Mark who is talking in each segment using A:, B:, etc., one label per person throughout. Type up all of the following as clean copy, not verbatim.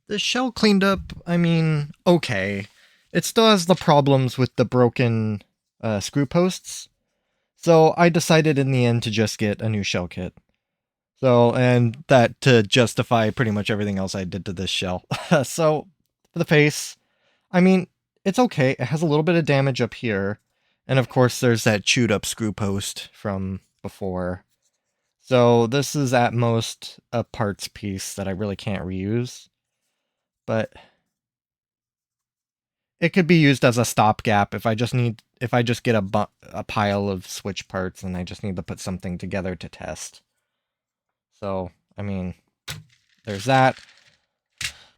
A: The shell cleaned up, I mean, okay. It still has the problems with the broken screw posts. So I decided in the end to just get a new shell kit. So, and that to justify pretty much everything else I did to this shell. So, for the face, I mean, it's okay. It has a little bit of damage up here. And of course, there's that chewed up screw post from before. So, this is at most a parts piece that I really can't reuse. But it could be used as a stopgap if I just get a pile of switch parts and I just need to put something together to test. So, I mean, there's that.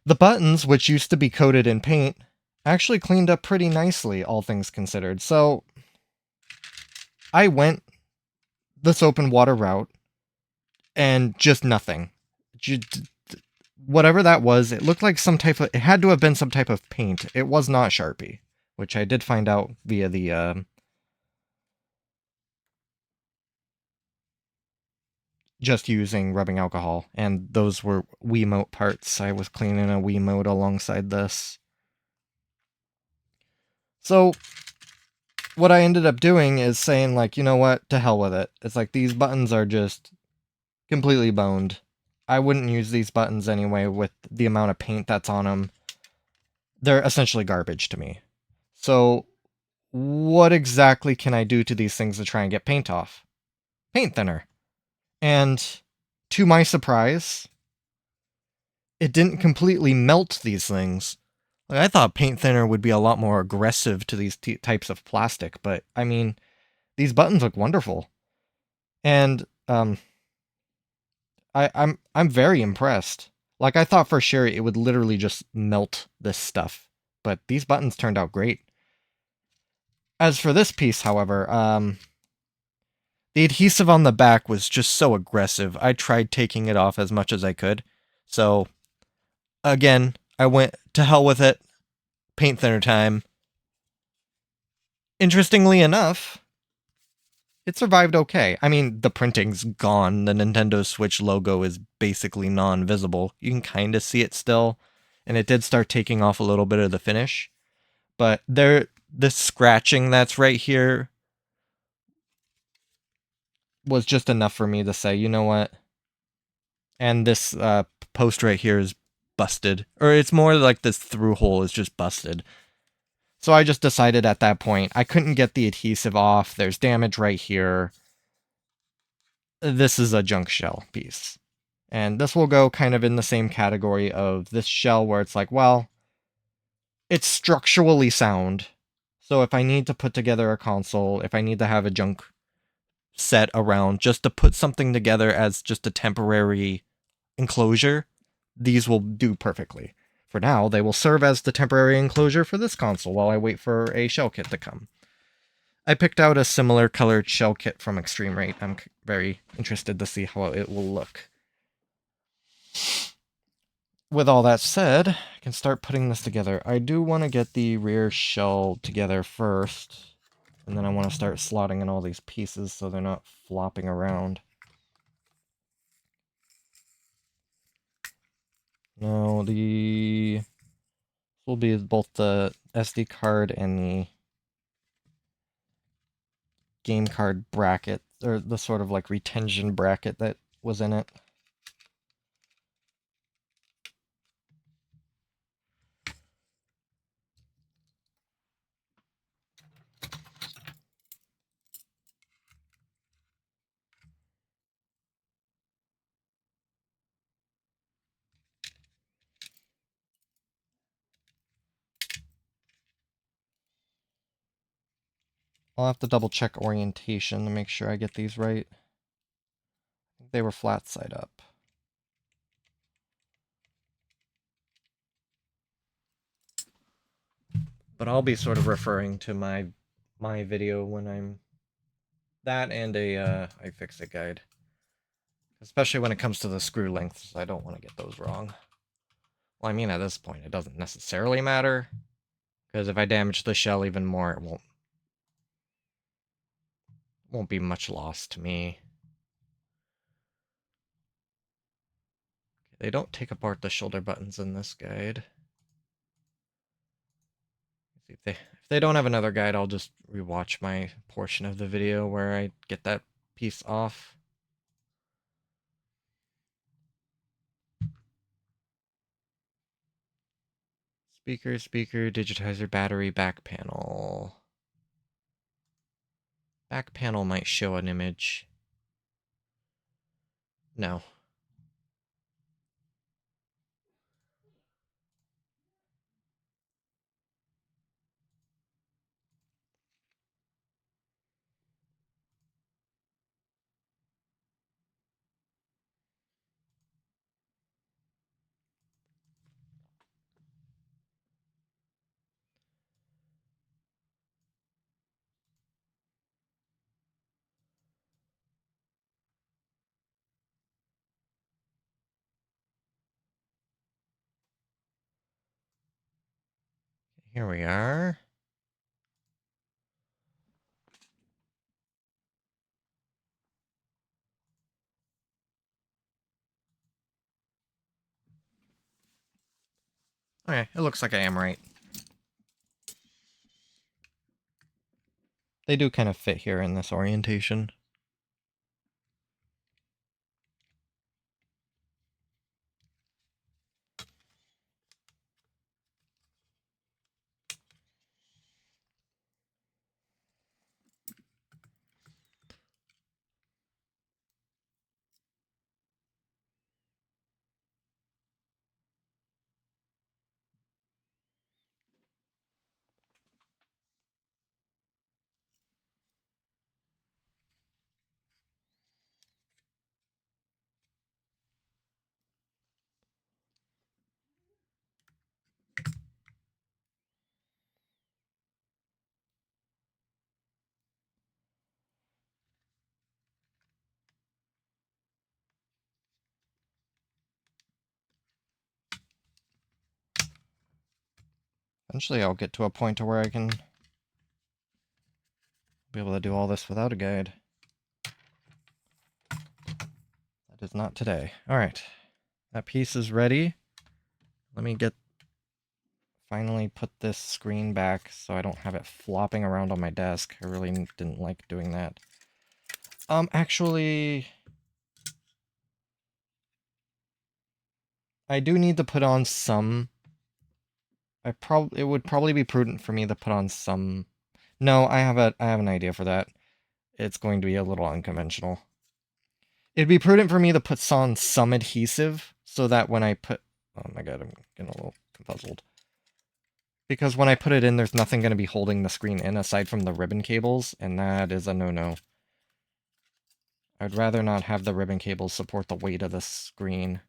A: The buttons, which used to be coated in paint, actually cleaned up pretty nicely, all things considered. So, I went this open water route and just nothing. Whatever that was, it looked like it had to have been some type of paint. It was not Sharpie, which I did find out via the just using rubbing alcohol, and those were Wiimote parts. I was cleaning a Wiimote alongside this. So what I ended up doing is saying, like, you know what, to hell with it. It's like these buttons are just completely boned. I wouldn't use these buttons anyway with the amount of paint that's on them. They're essentially garbage to me. So what exactly can I do to these things to try and get paint off? Paint thinner. And to my surprise, it didn't completely melt these things. Like, I thought paint thinner would be a lot more aggressive to these types of plastic, but I mean, these buttons look wonderful, and I'm very impressed. Like, I thought for sure it would literally just melt this stuff, but these buttons turned out great. As for this piece, however, the adhesive on the back was just so aggressive. I tried taking it off as much as I could, so again, I went to hell with it. Paint thinner time. Interestingly enough, it survived okay. I mean, the printing's gone. The Nintendo Switch logo is basically non-visible. You can kind of see it still, and it did start taking off a little bit of the finish. But this scratching that's right here was just enough for me to say, you know what? And this post right here is busted. Or it's more like this through hole is just busted. So I just decided at that point, I couldn't get the adhesive off. There's damage right here. This is a junk shell piece. And this will go kind of in the same category of this shell where it's like, well, it's structurally sound. So if I need to put together a console, if I need to have a junk set around just to put something together as just a temporary enclosure, these will do perfectly. For now, they will serve as the temporary enclosure for this console while I wait for a shell kit to come. I picked out a similar colored shell kit from Extreme Rate. I'm very interested to see how it will look. With all that said, I can start putting this together. I do want to get the rear shell together first, and then I want to start slotting in all these pieces so they're not flopping around. No, the will be both the SD card and the game card bracket, or the sort of like retention bracket that was in it. I'll have to double check orientation to make sure I get these right. I think they were flat side up. But I'll be sort of referring to my video when I'm that and a iFixit guide. Especially when it comes to the screw lengths, I don't want to get those wrong. Well, I mean, at this point, it doesn't necessarily matter, because if I damage the shell even more, it won't be much loss to me. They don't take apart the shoulder buttons in this guide. If they don't have another guide, I'll just rewatch my portion of the video where I get that piece off. Speaker, digitizer, battery, back panel. Back panel might show an image. No. Here we are. Okay, it looks like I am right. They do kind of fit here in this orientation. Eventually I'll get to a point to where I can be able to do all this without a guide. That is not today. Alright. That piece is ready. Let me finally put this screen back so I don't have it flopping around on my desk. I really didn't like doing that. Actually, I do need to put on some. It would probably be prudent for me to put on some. No, I have an idea for that. It's going to be a little unconventional. It'd be prudent for me to put on some adhesive so that when I put... Oh my god, I'm getting a little confuzzled. Because when I put it in, there's nothing going to be holding the screen in aside from the ribbon cables, and that is a no-no. I'd rather not have the ribbon cables support the weight of the screen.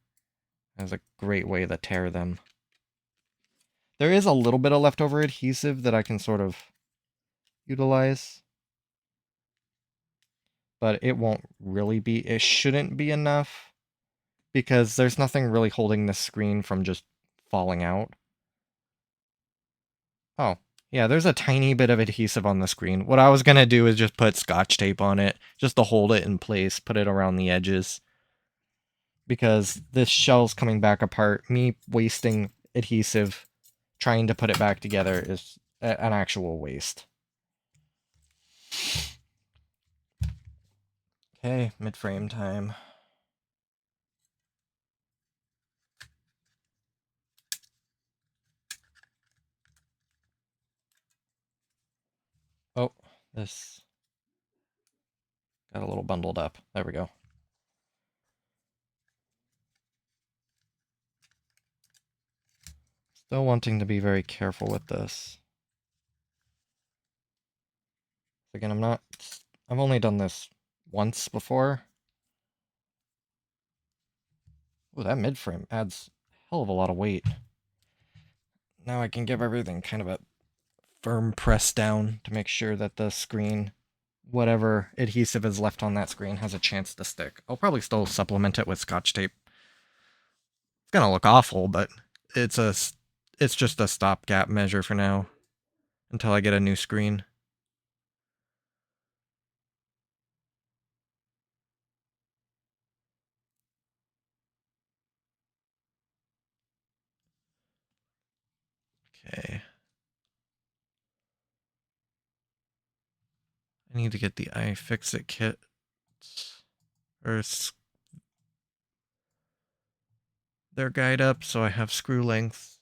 A: That's a great way to tear them. There is a little bit of leftover adhesive that I can sort of utilize. But it won't really be, it shouldn't be enough because there's nothing really holding the screen from just falling out. Oh, yeah, there's a tiny bit of adhesive on the screen. What I was going to do is just put Scotch tape on it, just to hold it in place, put it around the edges. Because this shell's coming back apart. Me wasting adhesive, trying to put it back together is an actual waste. Okay, mid-frame time. Oh, this got a little bundled up. There we go. Still wanting to be very careful with this. Again, I've only done this once before. Oh, that mid-frame adds a hell of a lot of weight. Now I can give everything kind of a firm press down to make sure that the screen, whatever adhesive is left on that screen, has a chance to stick. I'll probably still supplement it with Scotch tape. It's gonna look awful, but it's just a stopgap measure for now until I get a new screen. Okay. I need to get the iFixit kit. Or their guide up so I have screw lengths.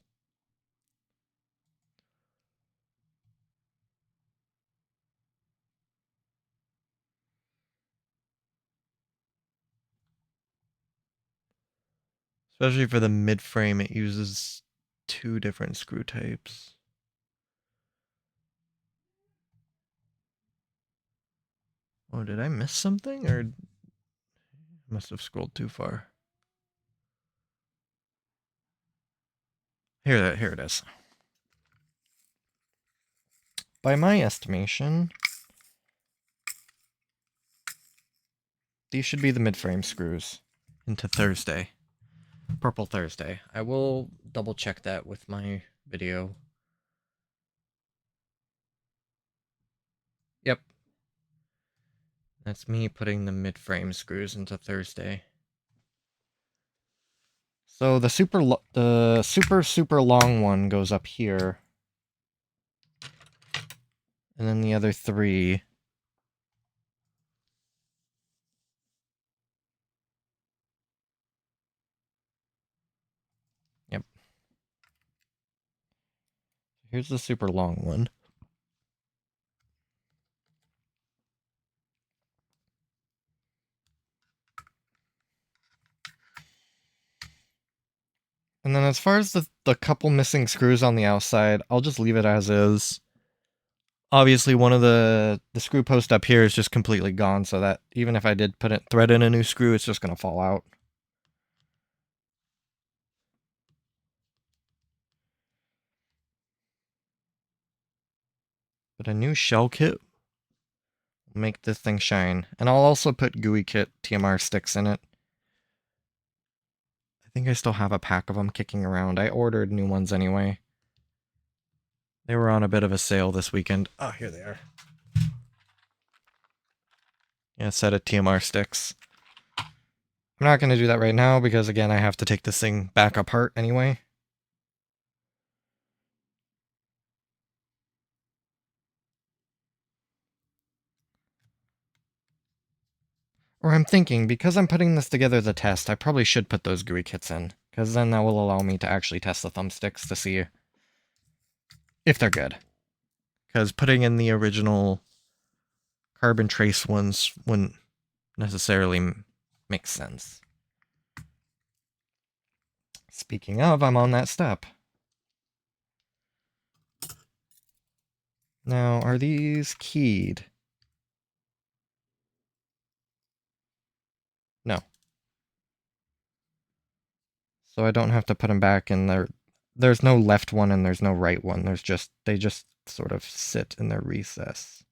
A: Especially for the mid-frame, it uses 2 different screw types. Oh, did I miss something? Or I must have scrolled too far. Here it is. By my estimation, these should be the mid-frame screws into Thursday. Purple Thursday. I will double check that with my video. Yep. That's me putting the mid-frame screws into Thursday. So the super long one goes up here. And then the other 3. Yep. Here's the super long one. And then as far as the couple missing screws on the outside, I'll just leave it as is. Obviously, one of the screw post up here is just completely gone, so that even if I did thread in a new screw, it's just going to fall out. But a new shell kit will make this thing shine. And I'll also put GUI kit TMR sticks in it. I think I still have a pack of them kicking around. I ordered new ones anyway. They were on a bit of a sale this weekend. Oh, here they are. Yeah, a set of TMR sticks. I'm not going to do that right now because, again, I have to take this thing back apart anyway. Or I'm thinking, because I'm putting this together as a test, I probably should put those GUI kits in. Because then that will allow me to actually test the thumbsticks to see if they're good. Because putting in the original carbon trace ones wouldn't necessarily make sense. Speaking of, I'm on that step. Now, are these keyed? No. So I don't have to put them back in there. There's no left one and there's no right one. They just sort of sit in their recess.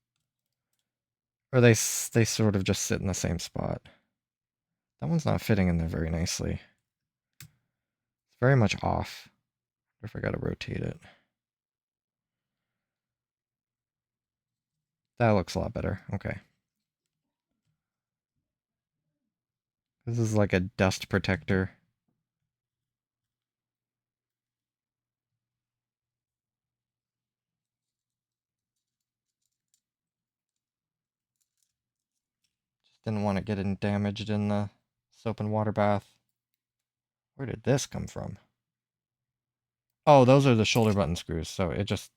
A: Or they sort of just sit in the same spot. That one's not fitting in there very nicely. It's very much off. I wonder if I gotta rotate it. That looks a lot better. Okay. This is like a dust protector. Just didn't want it getting damaged in the soap and water bath. Where did this come from? Oh, those are the shoulder button screws, so it just...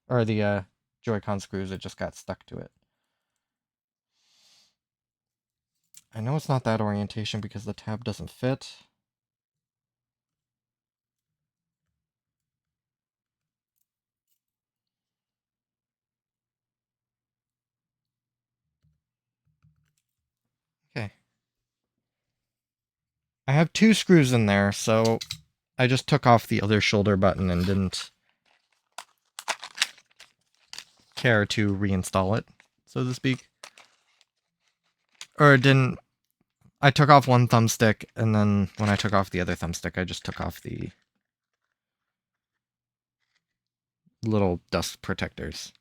A: Or the Joy-Con screws, it just got stuck to it. I know it's not that orientation because the tab doesn't fit. Okay. I have 2 screws in there, so I just took off the other shoulder button and didn't care to reinstall it, so to speak. Or didn't... I took off one thumbstick, and then when I took off the other thumbstick, I just took off the little dust protectors.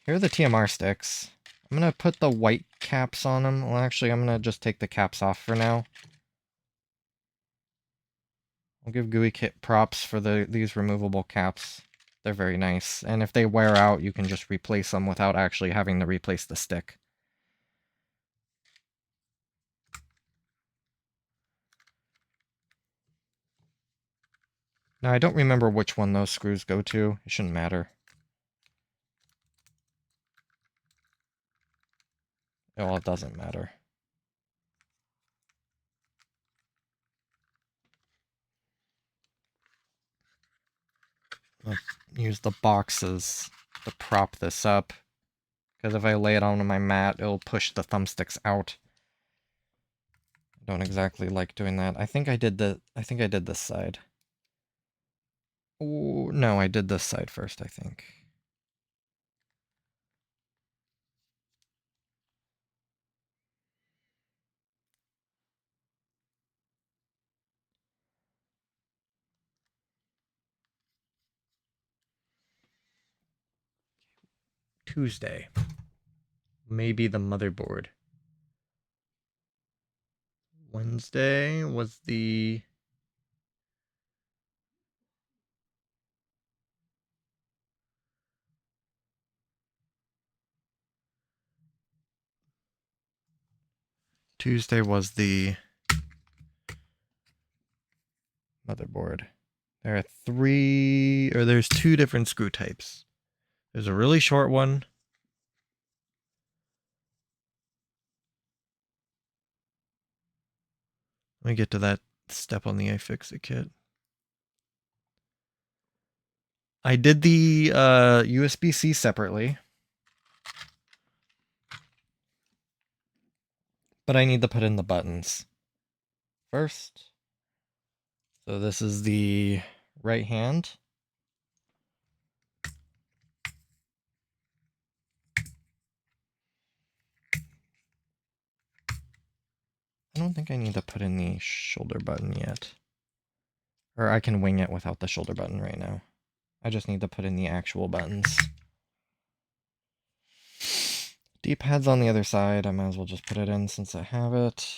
A: Here are the TMR sticks. I'm going to put the white caps on them. Well, actually, I'm going to just take the caps off for now. I'll give GUI Kit props for these removable caps. They're very nice. And if they wear out, you can just replace them without actually having to replace the stick. Now, I don't remember which one those screws go to. It shouldn't matter. Well, it doesn't matter. Let's use the boxes to prop this up. Because if I lay it onto my mat, it'll push the thumbsticks out. I don't exactly like doing that. I think I did this side. Oh, no, I did this side first, I think. Tuesday. Maybe the motherboard. Wednesday was the... Tuesday was the motherboard. There's two different screw types. There's a really short one. Let me get to that step on the iFixit kit. I did the USB-C separately. But I need to put in the buttons first. So this is the right hand. I don't think I need to put in the shoulder button yet. Or I can wing it without the shoulder button right now. I just need to put in the actual buttons. D-pad's on the other side. I might as well just put it in since I have it.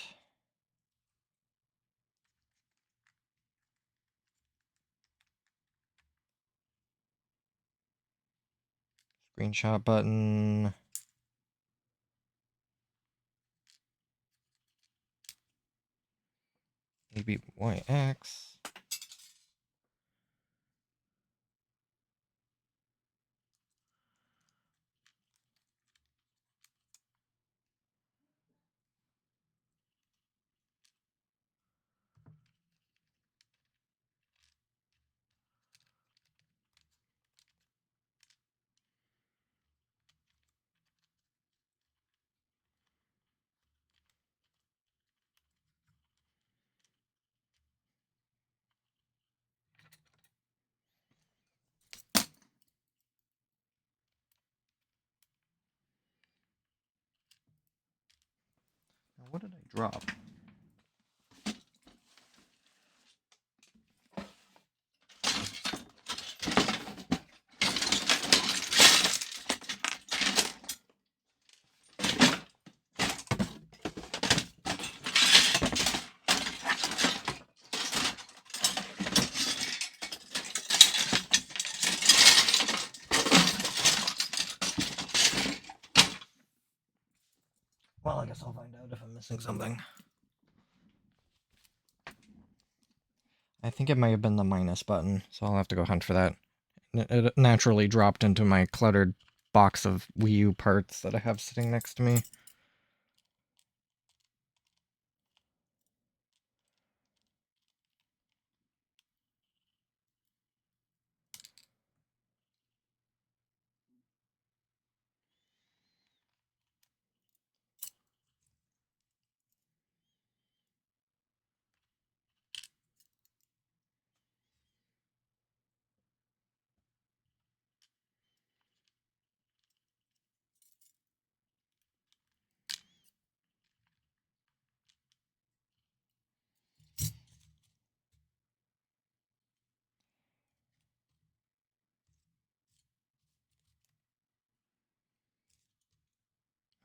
A: Screenshot button. Maybe YX. Now, what did I drop? Well, I guess I'll find out if I'm missing something. I think it might have been the minus button, so I'll have to go hunt for that. It naturally dropped into my cluttered box of Wii U parts that I have sitting next to me.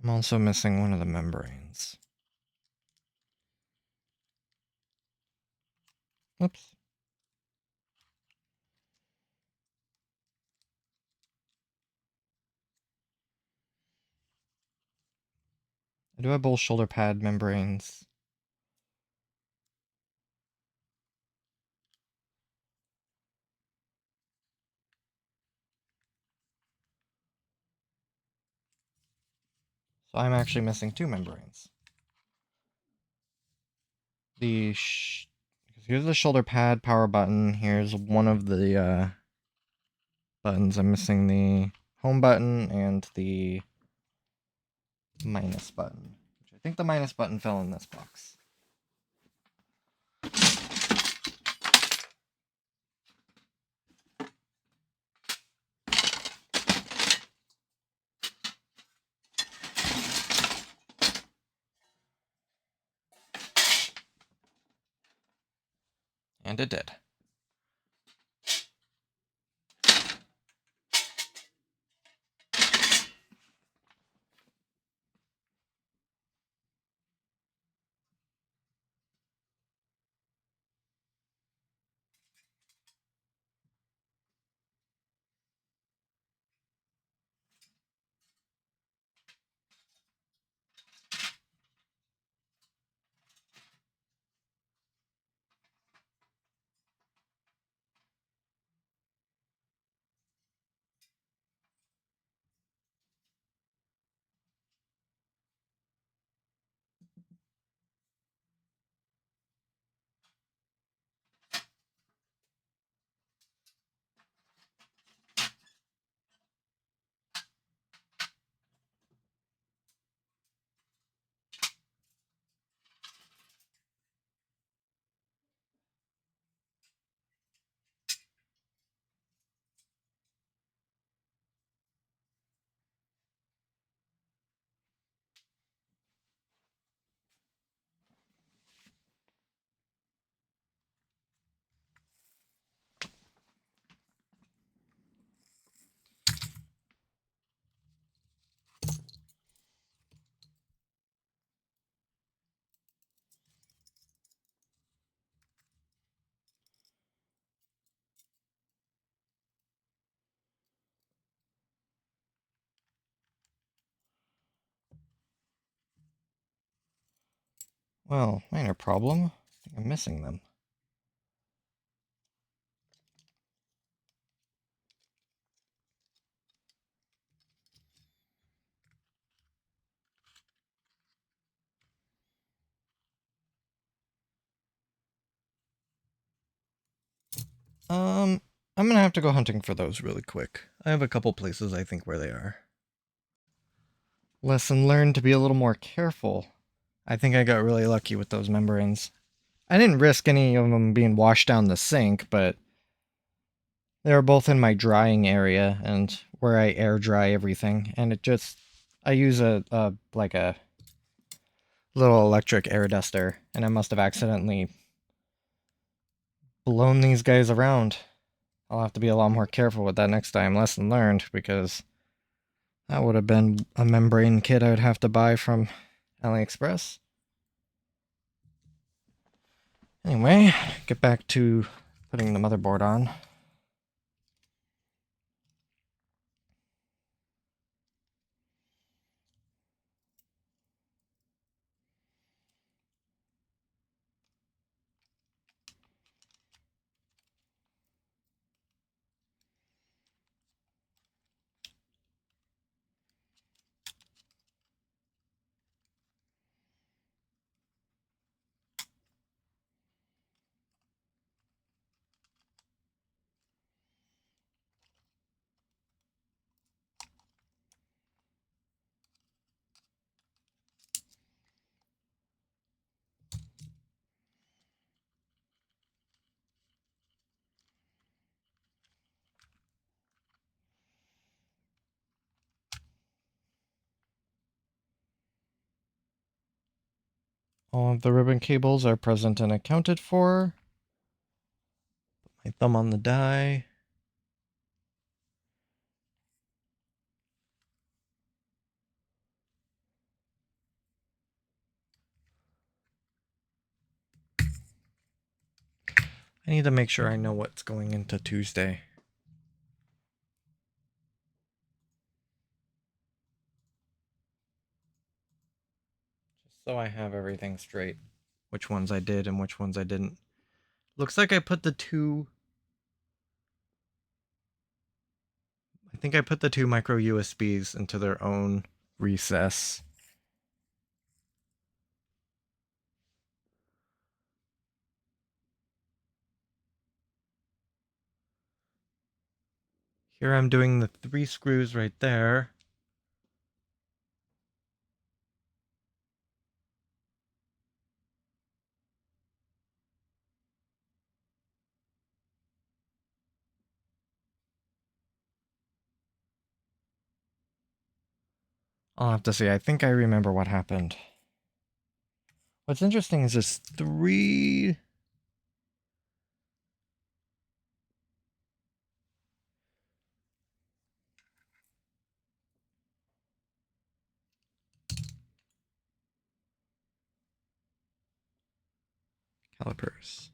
A: I'm also missing one of the membranes. Oops. do have both shoulder pad membranes. So I'm actually missing two membranes. Here's the shoulder pad power button. Here's one of the buttons. I'm missing the home button and the minus button. Which I think the minus button fell in this box. And it did. Well, minor problem. I think I'm missing them. I'm gonna have to go hunting for those really quick. I have a couple places I think where they are. Lesson learned to be a little more careful. I think I got really lucky with those membranes. I didn't risk any of them being washed down the sink, but they were both in my drying area and where I air dry everything, and I use a little electric air duster, and I must have accidentally blown these guys around. I'll have to be a lot more careful with that next time. Lesson learned, because that would have been a membrane kit I would have to buy from AliExpress. Anyway, get back to putting the motherboard on. All of the ribbon cables are present and accounted for. Put my thumb on the die. I need to make sure I know what's going into Tuesday. So I have everything straight. Which ones I did and which ones I didn't. Looks like I put the two... I think I put the two micro USBs into their own recess. Here I'm doing the 3 screws right there. I'll have to see. I think I remember what happened. What's interesting is this 3... calipers.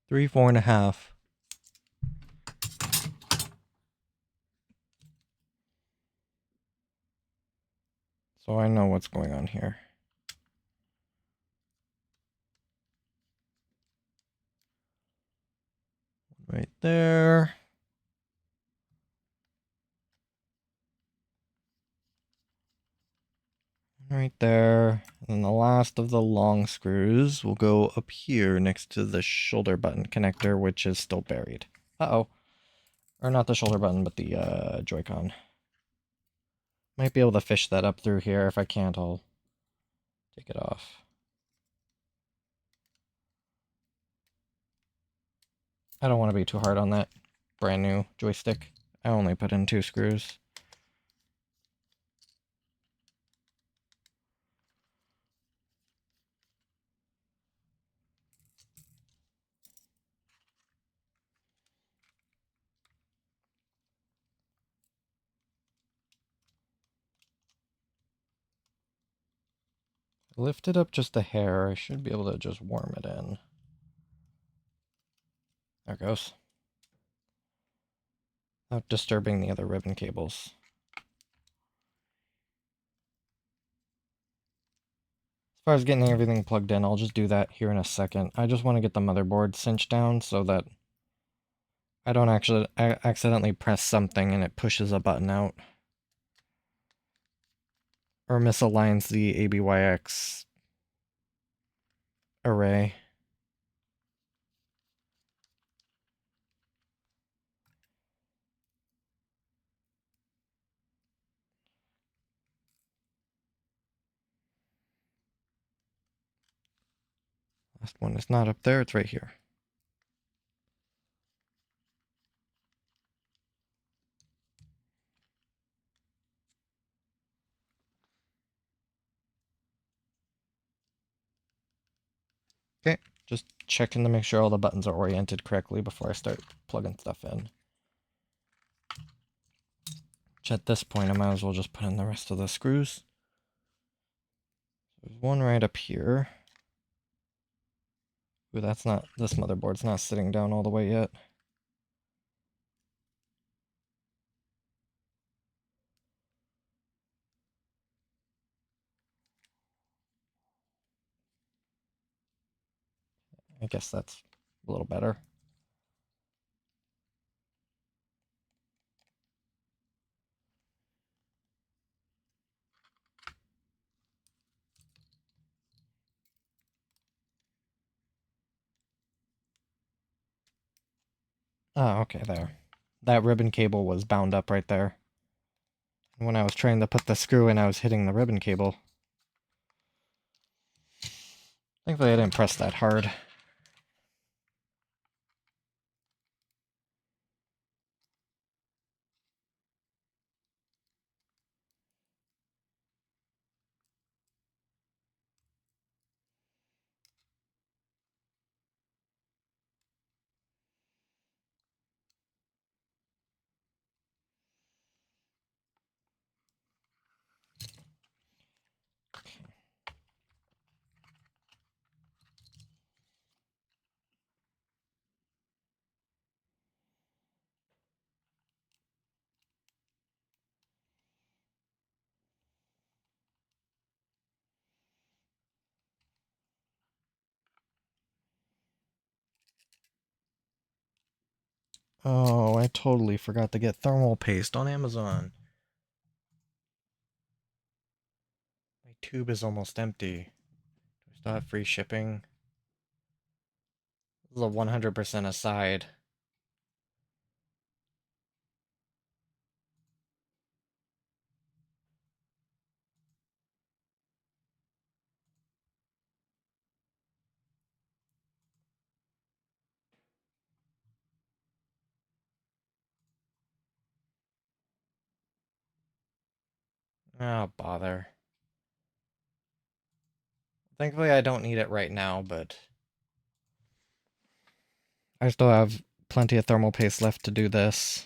A: 3, 4.5. So I know what's going on here. Right there. Right there. And then the last of the long screws will go up here next to the shoulder button connector, which is still buried. Uh-oh. Or not the shoulder button, but the Joy-Con. Might be able to fish that up through here. If I can't, I'll take it off. I don't want to be too hard on that brand new joystick. I only put in 2 screws. Lift it up just a hair. I should be able to just warm it in. There it goes. Without disturbing the other ribbon cables. As far as getting everything plugged in, I'll just do that here in a second. I just want to get the motherboard cinched down so that I don't actually accidentally press something and it pushes a button out. Or misaligns the ABYX array. Last one is not up there, it's right here. Okay, just checking to make sure all the buttons are oriented correctly before I start plugging stuff in. Which at this point I might as well just put in the rest of the screws. There's one right up here. Ooh, that's not, this motherboard's not sitting down all the way yet. I guess that's a little better. Oh, okay, there. That ribbon cable was bound up right there. And when I was trying to put the screw in, I was hitting the ribbon cable. Thankfully, I didn't press that hard. Oh, I totally forgot to get thermal paste on Amazon. My tube is almost empty. Do I still have free shipping? This is a 100% aside. Oh, bother. Thankfully, I don't need it right now, but I still have plenty of thermal paste left to do this.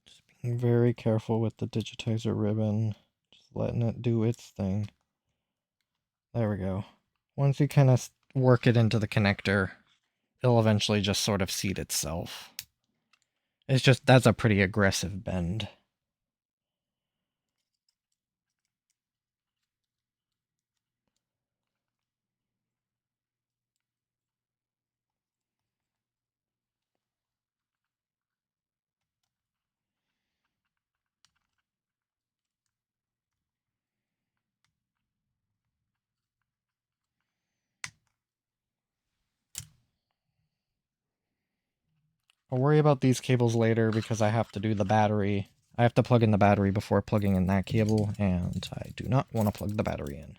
A: Just being very careful with the digitizer ribbon. Just letting it do its thing. There we go. Once you kind of work it into the connector, it'll eventually just sort of seat itself. It's just, that's a pretty aggressive bend. I'll worry about these cables later because I have to do the battery. I have to plug in the battery before plugging in that cable, and I do not want to plug the battery in.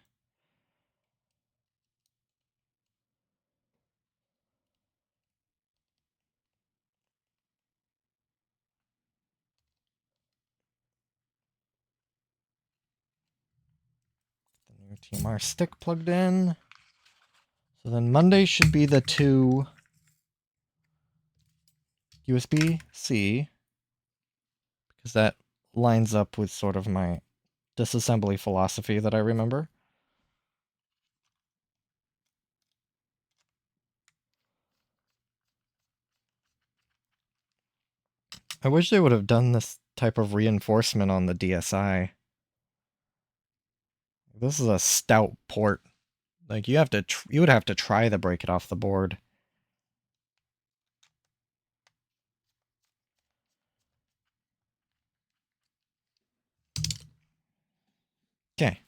A: The new TMR stick plugged in. So then Monday should be the 2 USB-C, because that lines up with sort of my disassembly philosophy that I remember. I wish they would have done this type of reinforcement on the DSi. This is a stout port. Like, you would have to try to break it off the board. Okay.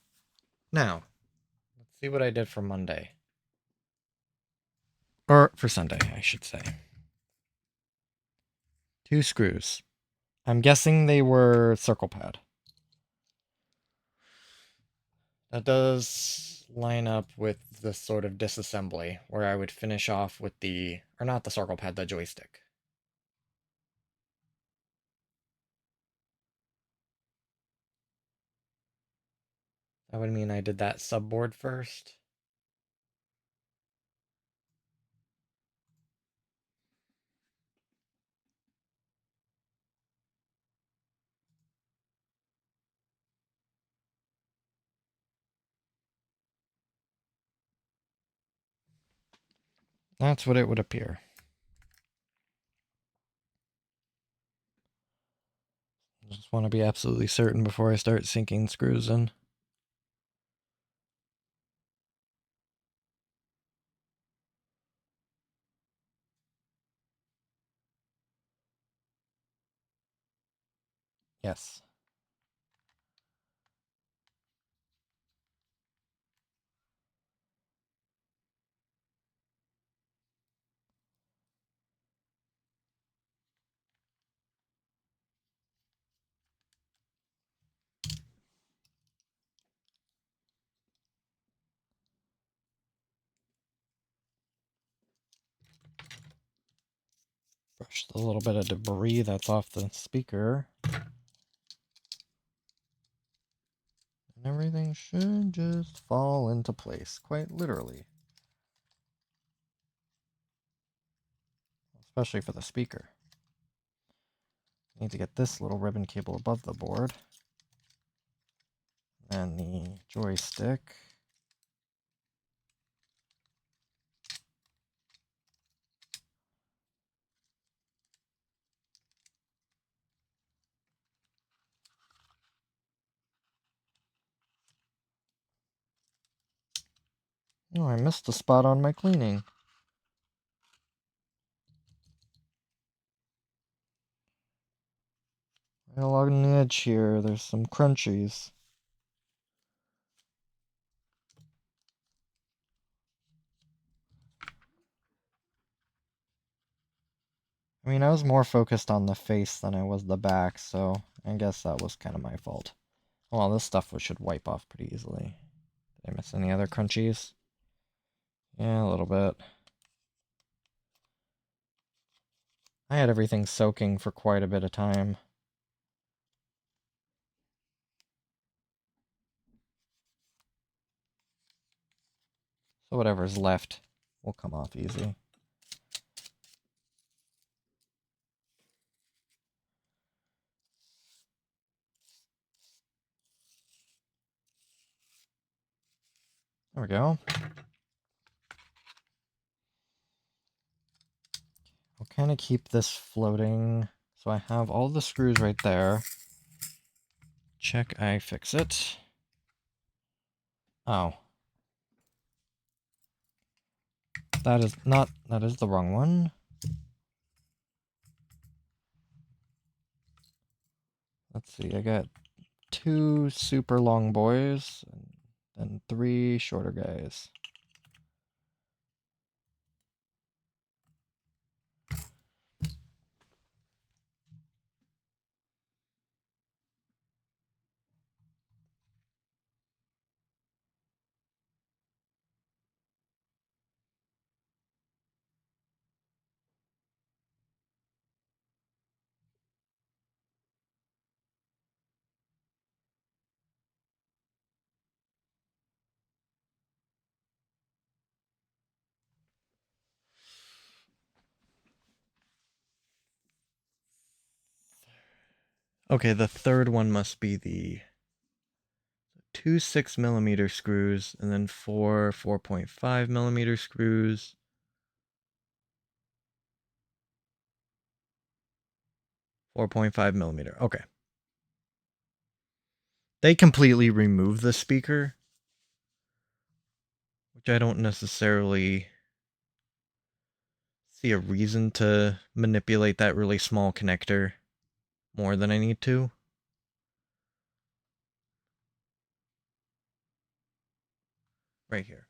A: Now, let's see what I did for Monday. Or for Sunday, I should say. 2 screws. I'm guessing they were circle pad. That does line up with the sort of disassembly, where I would finish off with the, or not the circle pad, the joystick. That would mean I did that subboard first. That's what it would appear. I just want to be absolutely certain before I start sinking screws in. Yes. Brush the little bit of debris that's off the speaker. And everything should just fall into place, quite literally. Especially for the speaker. Need to get this little ribbon cable above the board. And the joystick. Oh, I missed a spot on my cleaning. Right along the edge here, there's some crunchies. I mean, I was more focused on the face than I was the back, so I guess that was kind of my fault. Well, this stuff should wipe off pretty easily. Did I miss any other crunchies? Yeah, a little bit. I had everything soaking for quite a bit of time. So whatever's left will come off easy. There we go. I'll kind of keep this floating. So I have all the screws right there. Check I fix it. Oh. That is the wrong one. Let's see, I got 2 super long boys and 3 shorter guys. Okay, the third one must be the 2 6mm screws, and then 4 4.5mm screws. 4.5mm. Okay. They completely remove the speaker, which I don't necessarily see a reason to manipulate that really small connector more than I need to. Right here.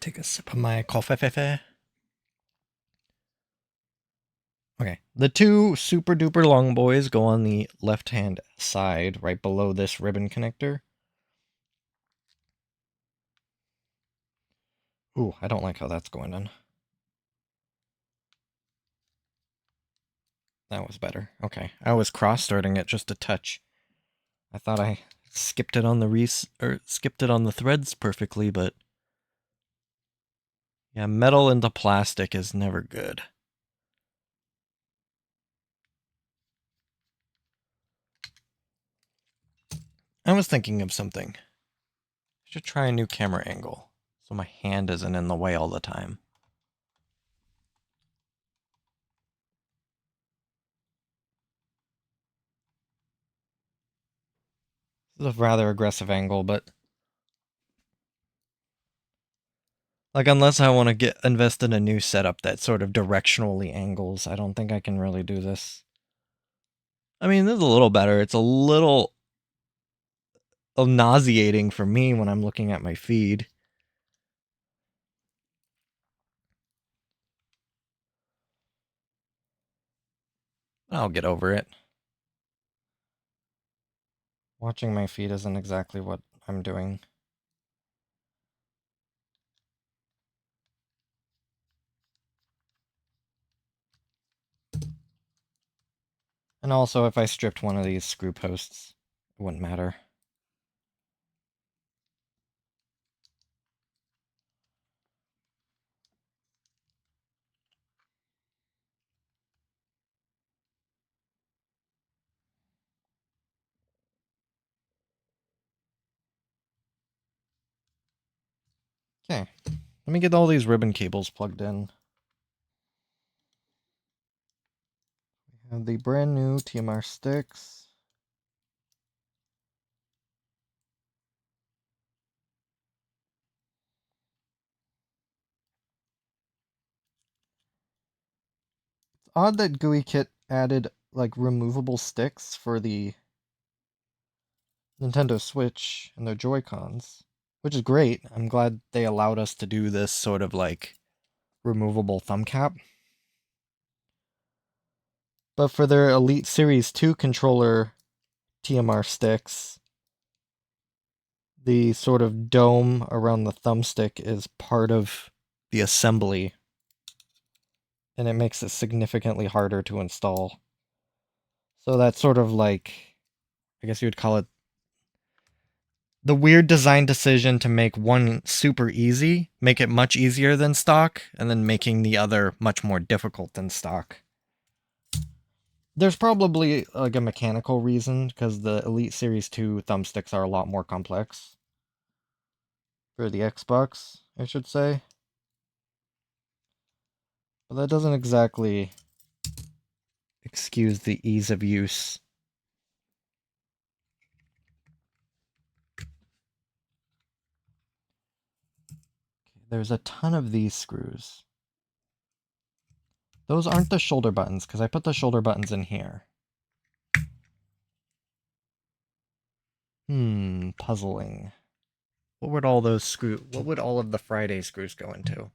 A: Take a sip of my coffee. Okay, the 2 super duper long boys go on the left hand side, right below this ribbon connector. Ooh, I don't like how that's going in. That was better. Okay, I was cross-starting it just a touch. I thought I skipped it on the skipped it on the threads perfectly, but yeah, metal into plastic is never good. I was thinking of something. I should try a new camera angle so my hand isn't in the way all the time. This is a rather aggressive angle, but like, unless I want to invest in a new setup that sort of directionally angles, I don't think I can really do this. I mean, this is a little better. It's a little nauseating for me when I'm looking at my feed. I'll get over it. Watching my feed isn't exactly what I'm doing And also, if I stripped one of these screw posts, it wouldn't matter. Okay, let me get all these ribbon cables plugged in. We have the brand new TMR sticks. It's odd that GUI-Kit added like removable sticks for the Nintendo Switch and their Joy-Cons, which is great. I'm glad they allowed us to do this sort of like removable thumb cap. But for their Elite Series 2 controller TMR sticks, the sort of dome around the thumbstick is part of the assembly, and it makes it significantly harder to install. So that's sort of like, I guess you would call it the weird design decision to make one super easy, make it much easier than stock, and then making the other much more difficult than stock. There's probably like a mechanical reason, because the Elite Series 2 thumbsticks are a lot more complex. For the Xbox, I should say. But that doesn't exactly excuse the ease of use. There's a ton of these screws. Those aren't the shoulder buttons, because I put the shoulder buttons in here. Puzzling. What would all those what would all of the Friday screws go into?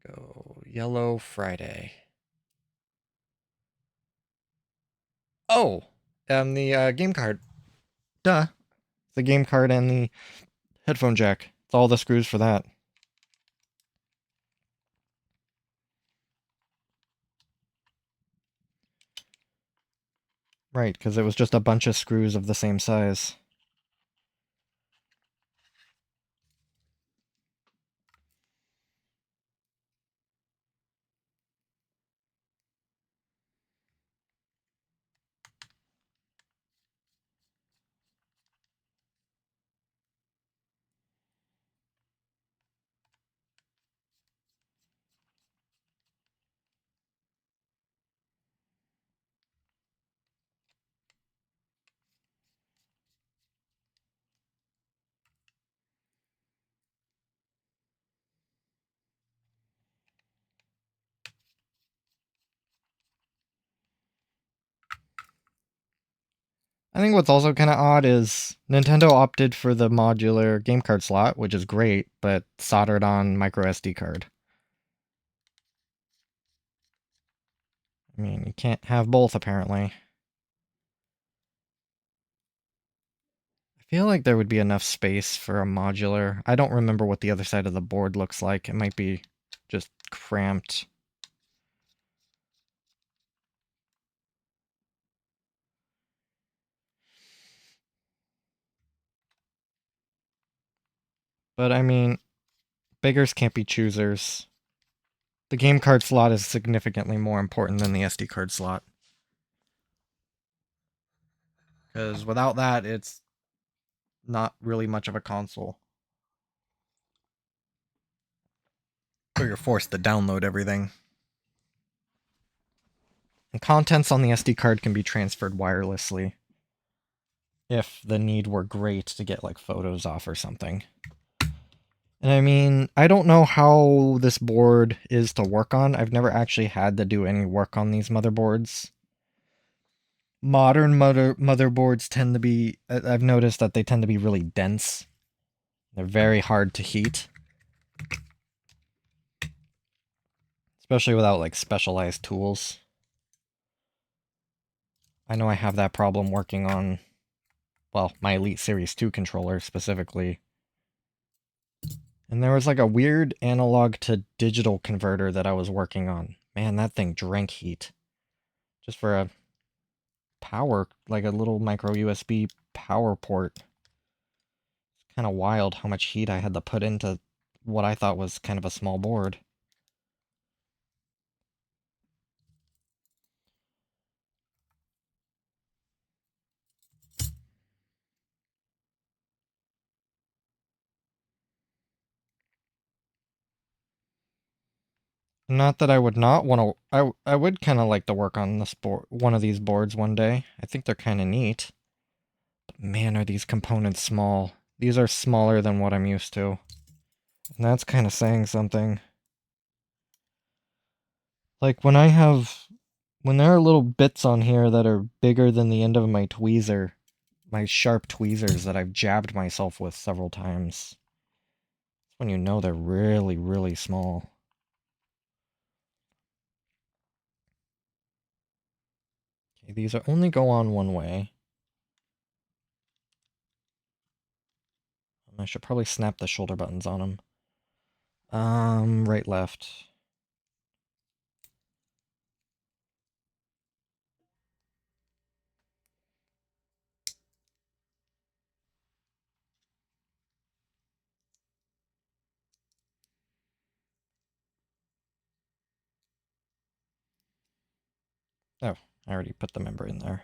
A: Go yellow Friday. Oh! The game card. Duh. The game card and the headphone jack. It's all the screws for that. Right, because it was just a bunch of screws of the same size. I think what's also kind of odd is Nintendo opted for the modular game card slot, which is great, but soldered on micro SD card. I mean, you can't have both, apparently. I feel like there would be enough space for a modular. I don't remember what the other side of the board looks like. It might be just cramped. But I mean, beggars can't be choosers. The game card slot is significantly more important than the SD card slot. Because without that, it's not really much of a console. Or you're forced to download everything. And contents on the SD card can be transferred wirelessly. If the need were great to get like photos off or something. And I mean, I don't know how this board is to work on. I've never actually had to do any work on these motherboards. Modern motherboards tend to be, I've noticed that they tend to be really dense. They're very hard to heat. Especially without like specialized tools. I know I have that problem working on, well, my Elite Series 2 controller specifically. And there was like a weird analog to digital converter that I was working on. Man, that thing drank heat. Just for a power, like a little micro USB power port. It's kind of wild how much heat I had to put into what I thought was kind of a small board. Not that I would not want to. I would kind of like to work on this board, one of these boards one day. I think they're kind of neat. But man, are these components small. These are smaller than what I'm used to. And that's kind of saying something. Like when there are little bits on here that are bigger than the end of my tweezer, my sharp tweezers that I've jabbed myself with several times. That's when you know they're really, really small. Okay, these are only go on one way. I should probably snap the shoulder buttons on them. Right, left. Oh, I already put the member in there.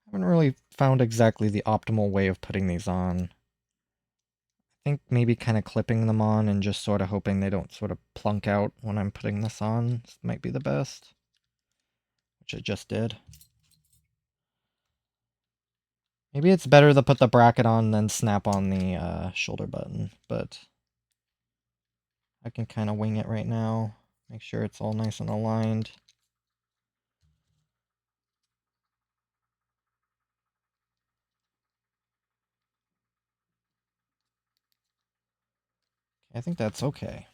A: I haven't really found exactly the optimal way of putting these on. I think maybe kind of clipping them on and just sort of hoping they don't sort of plunk out when I'm putting this on might be the best. Which I just did. Maybe it's better to put the bracket on than snap on the shoulder button, but I can kind of wing it right now. Make sure it's all nice and aligned. I think that's okay.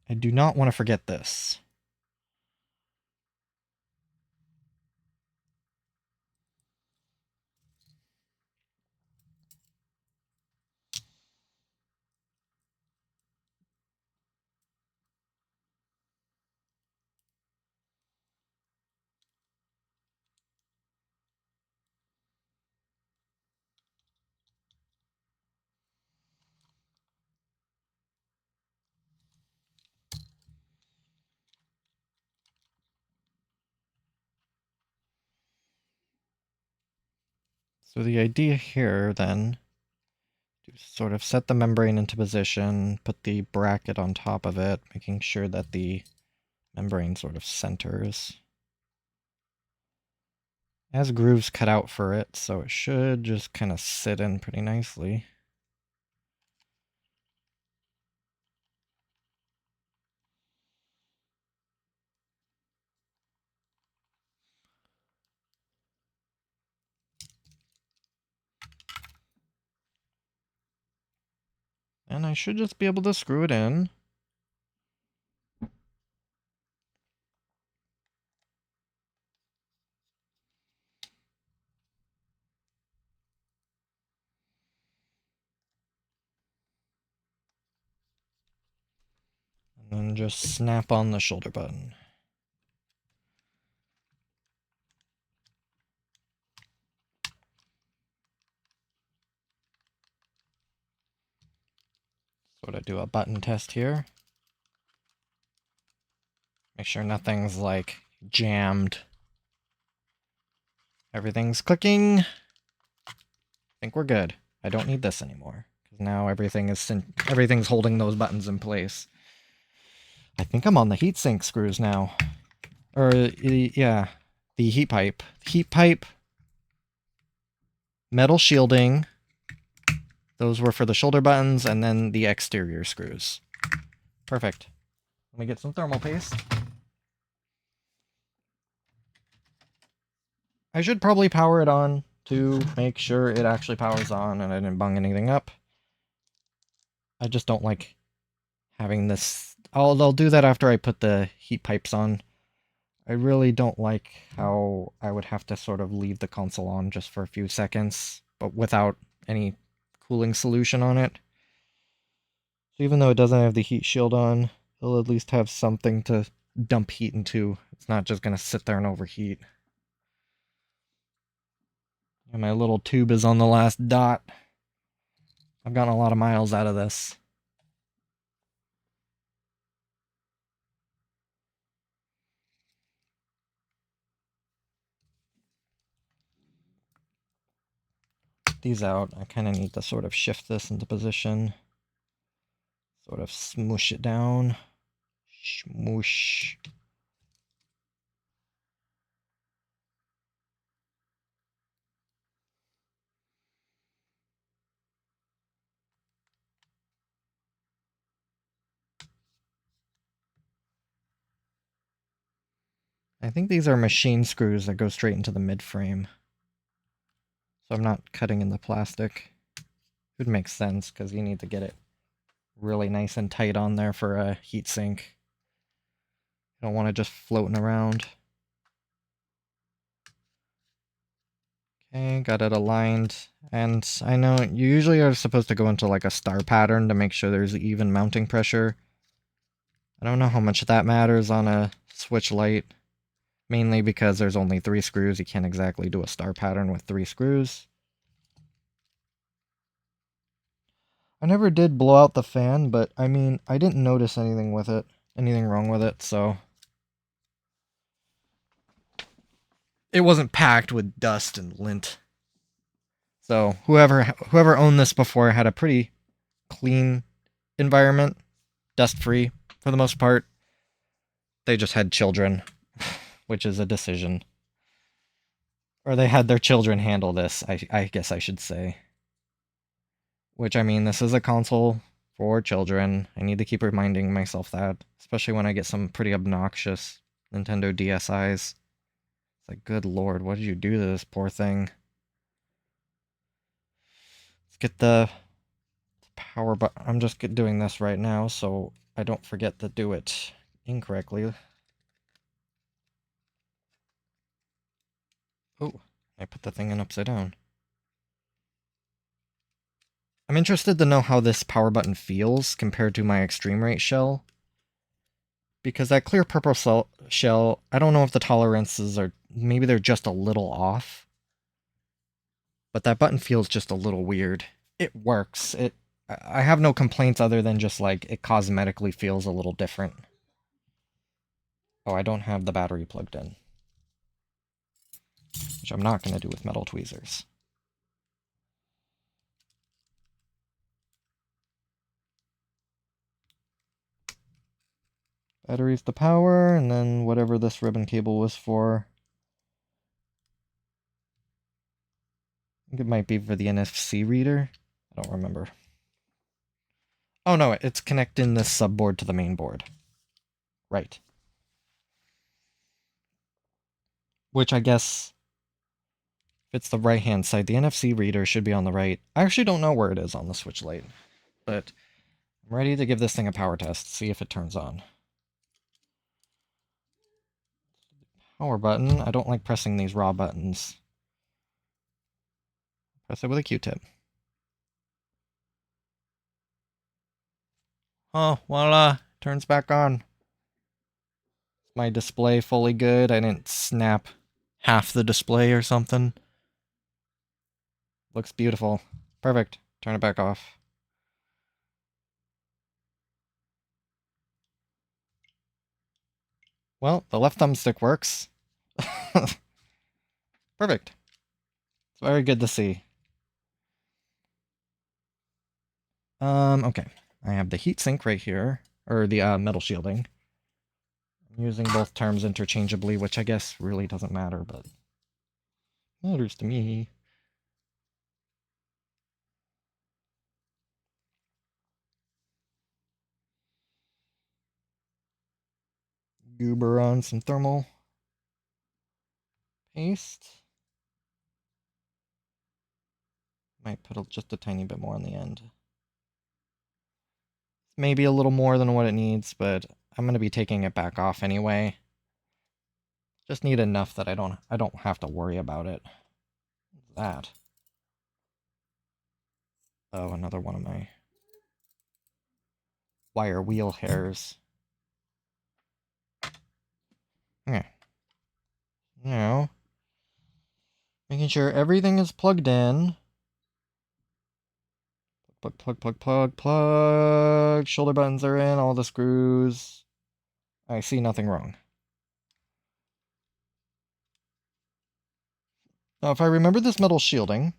A: I do not want to forget this. So the idea here then, to sort of set the membrane into position, put the bracket on top of it, making sure that the membrane sort of centers. It has grooves cut out for it, so it should just kind of sit in pretty nicely. And I should just be able to screw it in. And then just snap on the shoulder button. Sort of do a button test here. Make sure nothing's like jammed. Everything's clicking. I think we're good. I don't need this anymore because now everything's holding those buttons in place. I think I'm on the heatsink screws now. Or yeah, the heat pipe. Heat pipe, metal shielding. Those were for the shoulder buttons, and then the exterior screws. Perfect. Let me get some thermal paste. I should probably power it on to make sure it actually powers on and I didn't bung anything up. I just don't like having this. I'll do that after I put the heat pipes on. I really don't like how I would have to sort of leave the console on just for a few seconds, but without any cooling solution on it. So even though it doesn't have the heat shield on, it'll at least have something to dump heat into. It's not just going to sit there and overheat. And my little tube is on the last dot. I've gotten a lot of miles out of this. These out. I kind of need to sort of shift this into position. Sort of smoosh it down. Smoosh. I think these are machine screws that go straight into the mid-frame. So I'm not cutting in the plastic. It would make sense because you need to get it really nice and tight on there for a heatsink. You don't want it just floating around. Okay, got it aligned. And I know you usually are supposed to go into like a star pattern to make sure there's even mounting pressure. I don't know how much that matters on a switch Lite. Mainly because there's only 3 screws. You can't exactly do a star pattern with 3 screws. I never did blow out the fan, but I mean, I didn't notice anything with it. Anything wrong with it, so... It wasn't packed with dust and lint. So whoever owned this before had a pretty clean environment, dust-free for the most part. They just had children, which is a decision. Or they had their children handle this, I guess I should say. Which, I mean, this is a console for children. I need to keep reminding myself that, especially when I get some pretty obnoxious Nintendo DSIs. It's like, good lord, what did you do to this poor thing? Let's get the power button. I'm just doing this right now, so I don't forget to do it incorrectly. Oh, I put the thing in upside down. I'm interested to know how this power button feels compared to my extreme rate shell. Because that clear purple shell, I don't know if the tolerances are, maybe they're just a little off. But that button feels just a little weird. It works. I have no complaints other than just like it cosmetically feels a little different. Oh, I don't have the battery plugged in. Which I'm not going to do with metal tweezers. Battery's the power, and then whatever this ribbon cable was for. I think it might be for the NFC reader. I don't remember. Oh no, it's connecting this subboard to the main board. Right. Which I guess, if it's the right-hand side, the NFC reader should be on the right. I actually don't know where it is on the Switch Lite, but I'm ready to give this thing a power test, see if it turns on. Power button. I don't like pressing these raw buttons. Press it with a Q-tip. Oh, voila. Turns back on. Is my display fully good? I didn't snap half the display or something. Looks beautiful. Perfect. Turn it back off. Well, the left thumbstick works. Perfect. It's very good to see. Okay. I have the heatsink right here, or the metal shielding. I'm using both terms interchangeably, which I guess really doesn't matter, but matters to me. goober on some thermal paste. Might put just a tiny bit more on the end. Maybe a little more than what it needs, but I'm gonna be taking it back off anyway. Just need enough that I don't have to worry about it. That. Oh, another one of my wire wheel hairs. Okay. Now, making sure everything is plugged in. Plug, plug, plug, plug, plug. Shoulder buttons are in, all the screws. I see nothing wrong. Now, if I remember this metal shielding,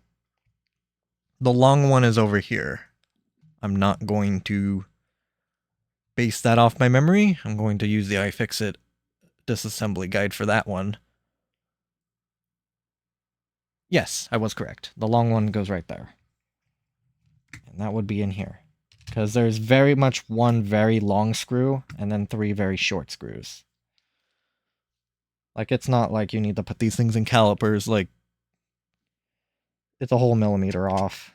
A: the long one is over here. I'm not going to base that off my memory. I'm going to use the iFixit disassembly guide for that one. Yes, I was correct. The long one goes right there. And that would be in here. Because there's very much one very long screw and then 3 very short screws. Like, it's not like you need to put these things in calipers. Like, it's a whole millimeter off.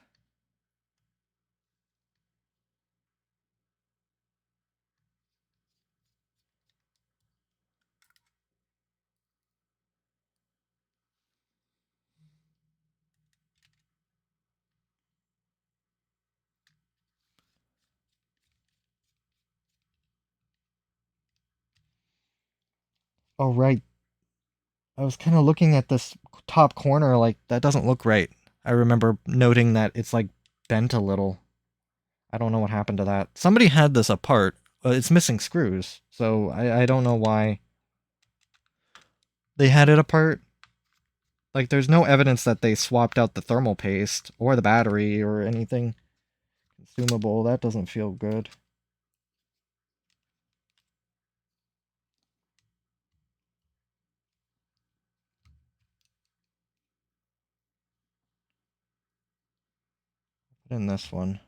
A: Oh, right. I was kind of looking at this top corner, like, that doesn't look right. I remember noting that it's, like, bent a little. I don't know what happened to that. Somebody had this apart. It's missing screws, so I don't know why they had it apart. Like, there's no evidence that they swapped out the thermal paste or the battery or anything consumable. That doesn't feel good. Put in this one.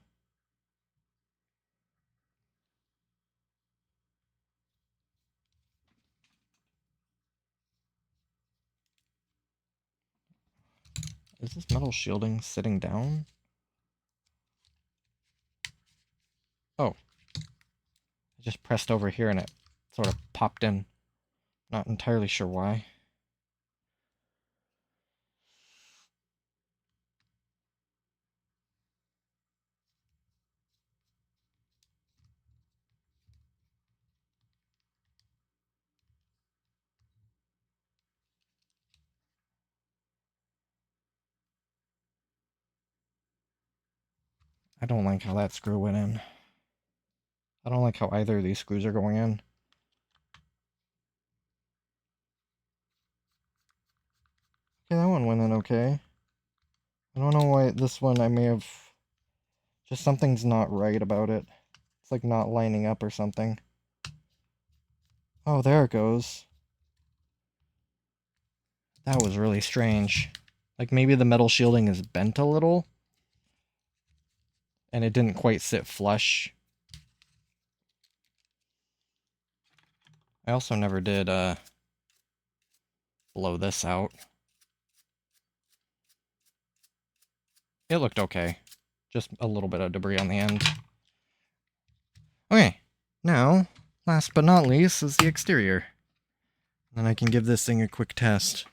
A: Is this metal shielding sitting down? Oh. I just pressed over here and it sort of popped in. Not entirely sure why. I don't like how that screw went in. I don't like how either of these screws are going in. Okay, that one went in okay. I don't know why this one I may have... Just something's not right about it. It's like not lining up or something. Oh, there it goes. That was really strange. Like maybe the metal shielding is bent a little. And it didn't quite sit flush. I also never did blow this out. It looked okay. Just a little bit of debris on the end. Okay, now, last but not least, is the exterior. Then I can give this thing a quick test.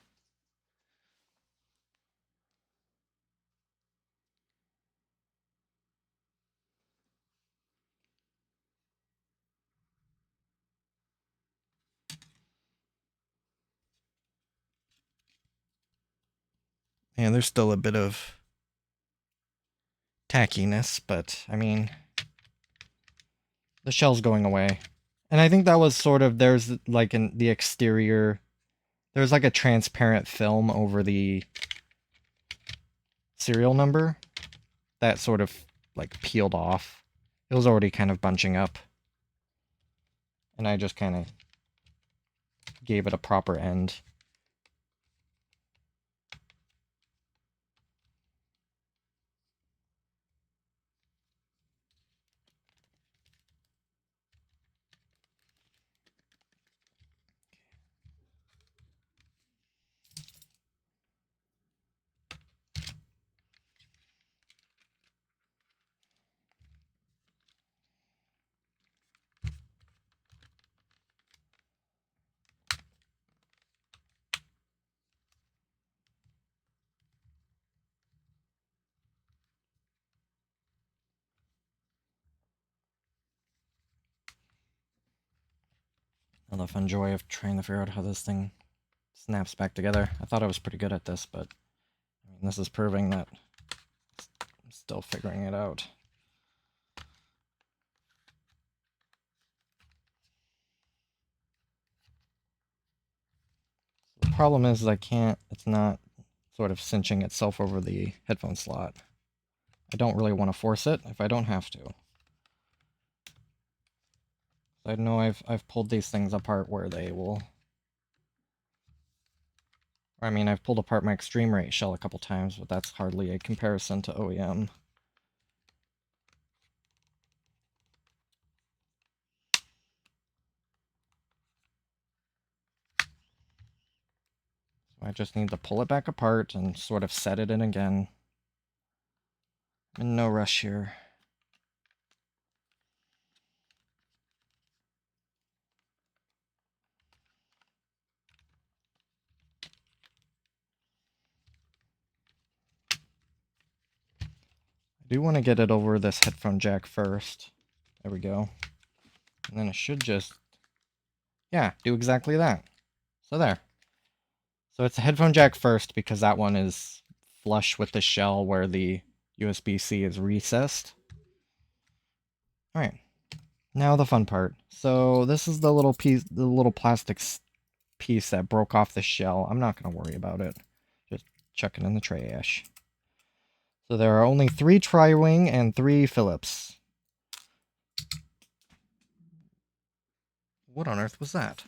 A: And there's still a bit of tackiness, but I mean, the shell's going away. And I think that was sort of, there's like in the exterior, there's like a transparent film over the serial number that sort of like peeled off. It was already kind of bunching up. And I just kind of gave it a proper end. And the fun joy of trying to figure out how this thing snaps back together. I thought I was pretty good at this, but I mean, this is proving that I'm still figuring it out. The problem is it's not sort of cinching itself over the headphone slot. I don't really want to force it if I don't have to. I know I've pulled these things apart where they will... I mean, I've pulled apart my extreme rate shell a couple times, but that's hardly a comparison to OEM. So I just need to pull it back apart and sort of set it in again. I'm in no rush here. I do want to get it over this headphone jack first. There we go. And then it should just, yeah, do exactly that. So there. So it's a headphone jack first because that one is flush with the shell where the USB-C is recessed. Alright, now the fun part. So this is the little piece, the little plastic piece that broke off the shell. I'm not going to worry about it. Just chuck it in the trash. So there are only 3 tri-wing and 3 Phillips. What on earth was that?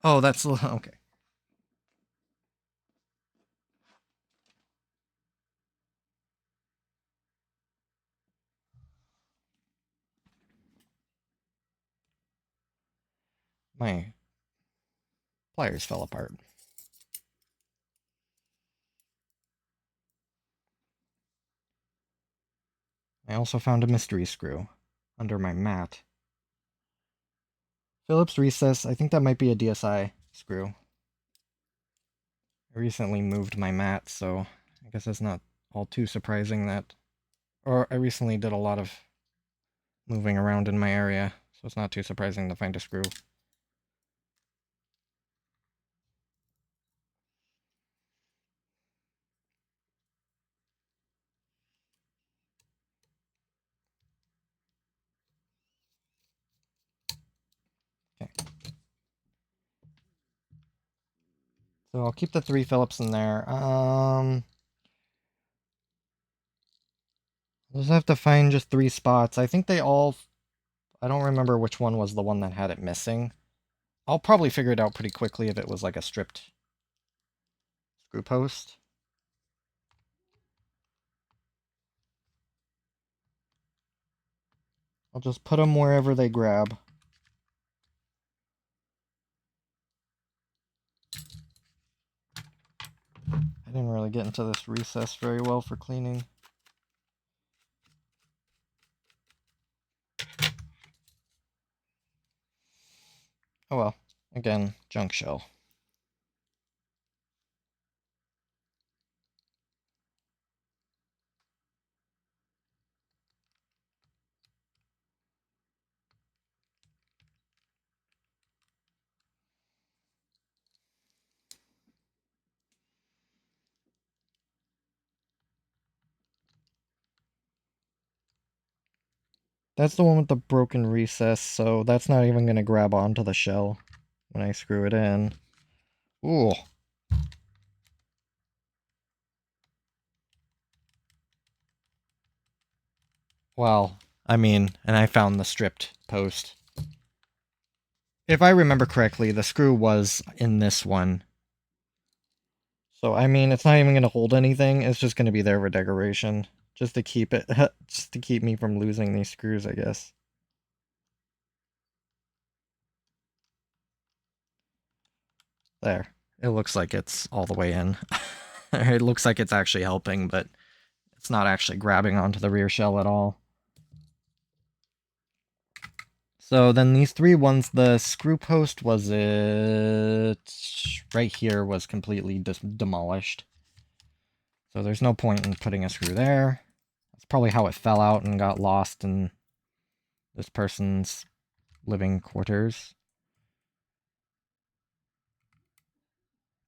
A: Oh, that's... okay. My pliers fell apart. I also found a mystery screw under my mat. Phillips recess, I think that might be a DSI screw. I recently moved my mat, so I guess it's not all too surprising that... Or I recently did a lot of moving around in my area, so it's not too surprising to find a screw. Okay. So I'll keep the 3 Phillips in there. I'll just have to find just 3 spots. I think they all... I don't remember which one was the one that had it missing. I'll probably figure it out pretty quickly if it was like a stripped screw post. I'll just put them wherever they grab. I didn't really get into this recess very well for cleaning. Oh well, again, junk shell. That's the one with the broken recess, so that's not even going to grab onto the shell when I screw it in. Ooh. Well, I mean, and I found the stripped post. If I remember correctly, the screw was in this one. So, I mean, it's not even going to hold anything. It's just going to be there for decoration. Just to keep it, just to keep me from losing these screws, I guess. There. It looks like it's all the way in. It looks like it's actually helping, but it's not actually grabbing onto the rear shell at all. So then these 3 ones, the screw post was right here was completely demolished. So there's no point in putting a screw there. That's probably how it fell out and got lost in this person's living quarters.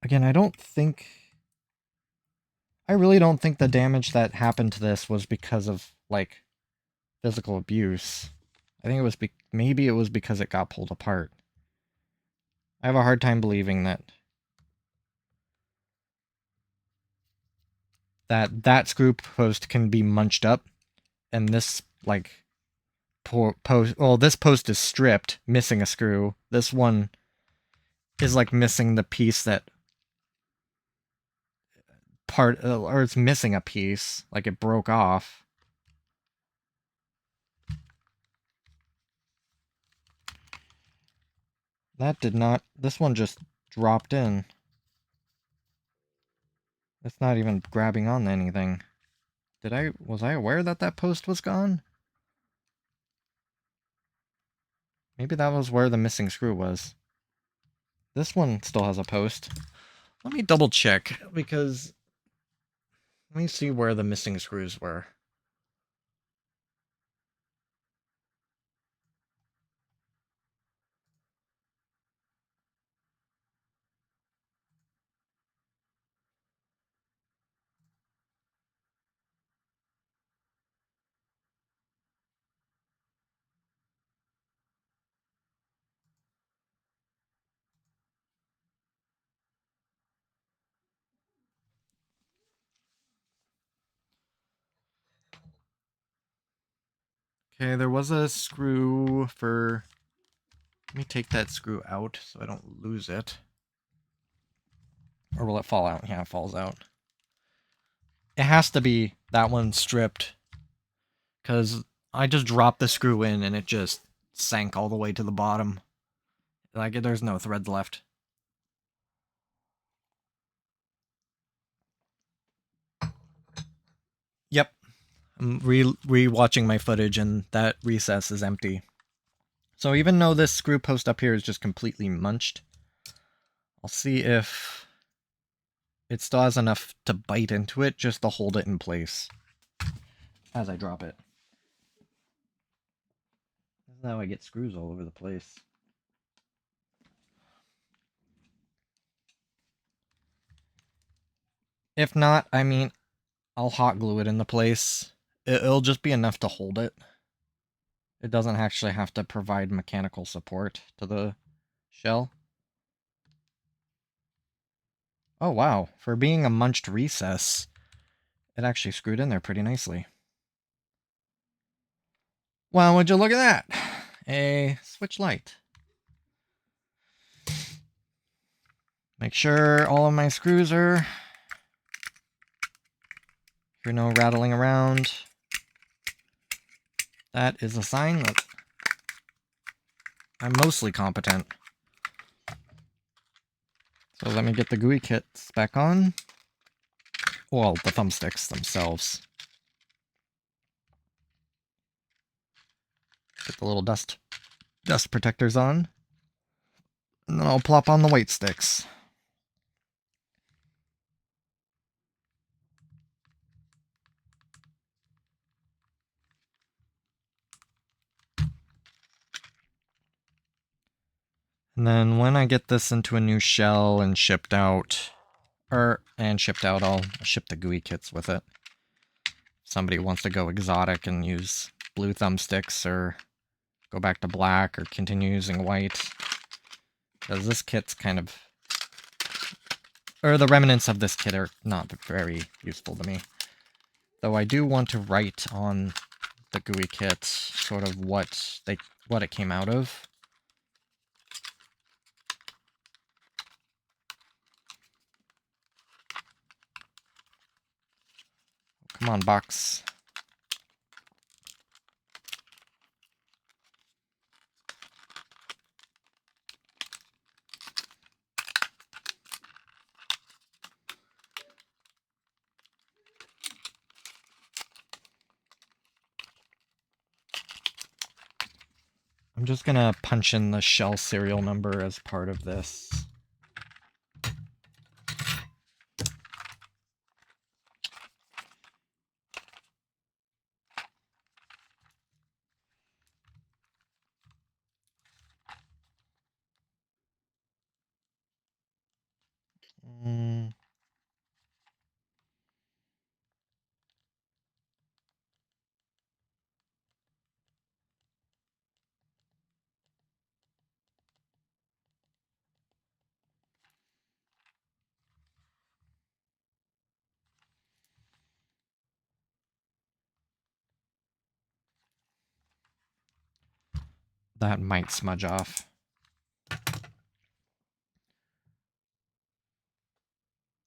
A: Again, I really don't think the damage that happened to this was because of, like, physical abuse. I think it was, maybe it was because it got pulled apart. I have a hard time believing that screw post can be munched up, and this, like, post, well, this post is stripped, missing a screw. This one is, like, missing the piece that or it's missing a piece, like it broke off. That did not, this one just dropped in. It's not even grabbing on anything. Was I aware that that post was gone? Maybe that was where the missing screw was. This one still has a post. Let me double check, because let me see where the missing screws were. Okay, there was a screw for... Let me take that screw out so I don't lose it. Or will it fall out? Yeah, it falls out. It has to be that one stripped, because I just dropped the screw in and it just sank all the way to the bottom. Like, there's no threads left. Yep. I'm re-watching my footage, and that recess is empty. So even though this screw post up here is just completely munched, I'll see if it still has enough to bite into it just to hold it in place as I drop it. This is how I get screws all over the place. If not, I mean, I'll hot glue it into place. It'll just be enough to hold it. It doesn't actually have to provide mechanical support to the shell. Oh wow, for being a munched recess, it actually screwed in there pretty nicely. Well, would you look at that? A switch light. Make sure all of my screws are... You're no rattling around. That is a sign that I'm mostly competent. So let me get the GUI kits back on. Well, the thumbsticks themselves. Get the little dust protectors on. And then I'll plop on the white sticks. And then when I get this into a new shell and shipped out, I'll ship the GUI kits with it. If somebody wants to go exotic and use blue thumbsticks, or go back to black, or continue using white. Because this kit's kind of... Or the remnants of this kit are not very useful to me. Though I do want to write on the GUI kit sort of what it came out of. Come on, box. I'm just gonna punch in the shell serial number as part of this. that might smudge off.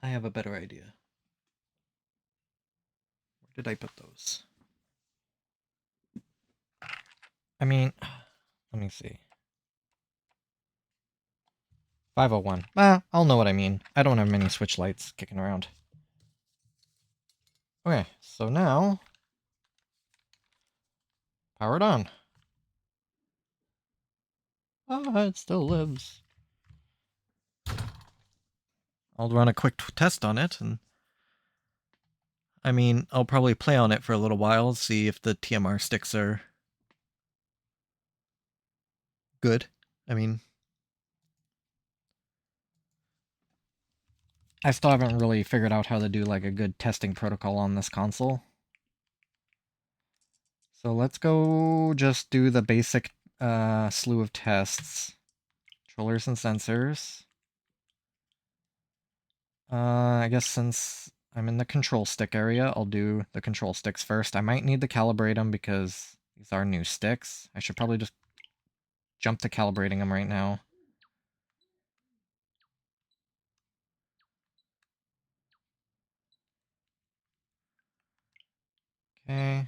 A: I have a better idea. Where did I put those? I mean, let me see. 501. I'll know what I mean. I don't have many switch lights kicking around. Okay, so now, power it on. It still lives. I'll run a quick test on it, and I mean, I'll probably play on it for a little while, see if the TMR sticks are good. I mean, I still haven't really figured out how to do like a good testing protocol on this console. So let's go just do the basic slew of tests. Controllers and sensors. I guess since I'm in the control stick area, I'll do the control sticks first. I might need to calibrate them because these are new sticks. I should probably just jump to calibrating them right now. Okay.